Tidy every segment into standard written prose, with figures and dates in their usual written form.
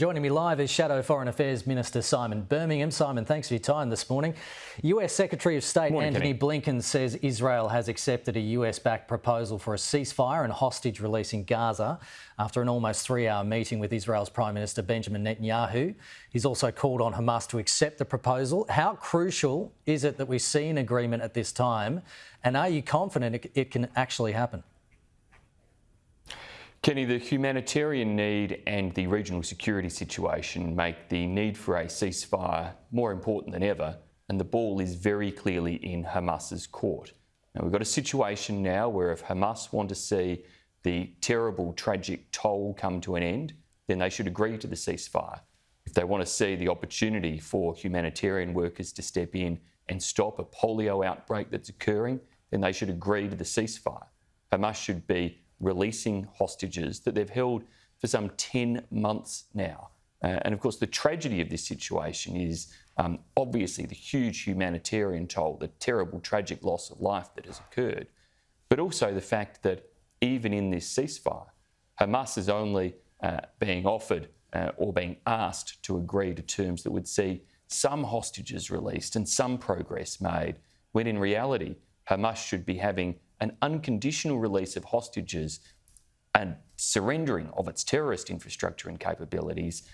Joining me live is Shadow Foreign Affairs Minister Simon Birmingham. Simon, thanks for your time this morning. US Secretary of State Anthony Blinken says Israel has accepted a US-backed proposal for a ceasefire and hostage release in Gaza after an almost 3-hour meeting with Israel's Prime Minister Benjamin Netanyahu. He's also called on Hamas to accept the proposal. How crucial is it that we see an agreement at this time? And are you confident it can actually happen? Kenny, the humanitarian need and the regional security situation make the need for a ceasefire more important than ever, and the ball is very clearly in Hamas's court. Now, we've got a situation now where if Hamas want to see the terrible, tragic toll come to an end, then they should agree to the ceasefire. If they want to see the opportunity for humanitarian workers to step in and stop a polio outbreak that's occurring, then they should agree to the ceasefire. Hamas should be releasing hostages that they've held for some 10 months now. And of course, the tragedy of this situation is obviously the huge humanitarian toll, the terrible, tragic loss of life that has occurred, but also the fact that even in this ceasefire, Hamas is only being offered or being asked to agree to terms that would see some hostages released and some progress made, when in reality, Hamas should be having an unconditional release of hostages and surrendering of its terrorist infrastructure and capabilities,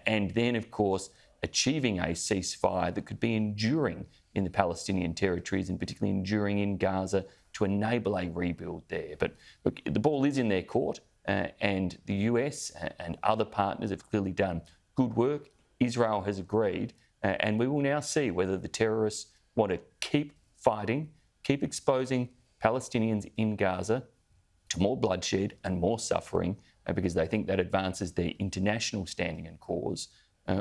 and then, of course, achieving a ceasefire that could be enduring in the Palestinian territories and particularly enduring in Gaza to enable a rebuild there. But look, the ball is in their court, and the US and other partners have clearly done good work. Israel has agreed, and we will now see whether the terrorists want to keep fighting, keep exposing Palestinians in Gaza to more bloodshed and more suffering because they think that advances their international standing and cause,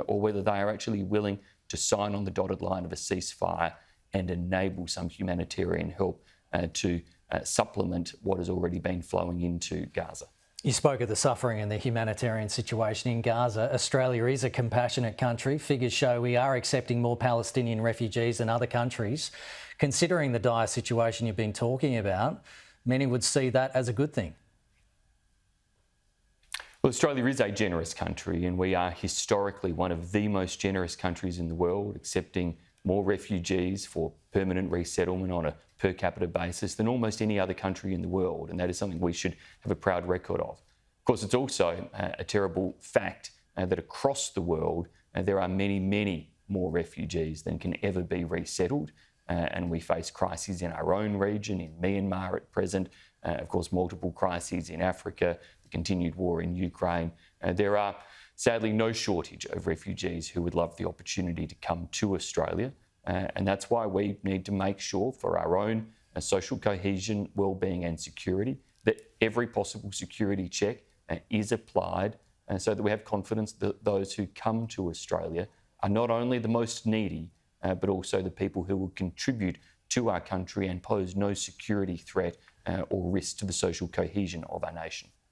or whether they are actually willing to sign on the dotted line of a ceasefire and enable some humanitarian help to supplement what has already been flowing into Gaza. You spoke of the suffering and the humanitarian situation in Gaza. Australia is a compassionate country. Figures show we are accepting more Palestinian refugees than other countries. Considering the dire situation you've been talking about, many would see that as a good thing. Well, Australia is a generous country, and we are historically one of the most generous countries in the world, accepting more refugees for permanent resettlement on a per capita basis than almost any other country in the world, and that is something we should have a proud record of. Of course, it's also a terrible fact that across the world there are many, many more refugees than can ever be resettled, and we face crises in our own region, in Myanmar at present, of course multiple crises in Africa, the continued war in Ukraine. There are sadly no shortage of refugees who would love the opportunity to come to Australia. And that's why we need to make sure for our own social cohesion, well-being and security that every possible security check is applied so that we have confidence that those who come to Australia are not only the most needy, but also the people who will contribute to our country and pose no security threat or risk to the social cohesion of our nation.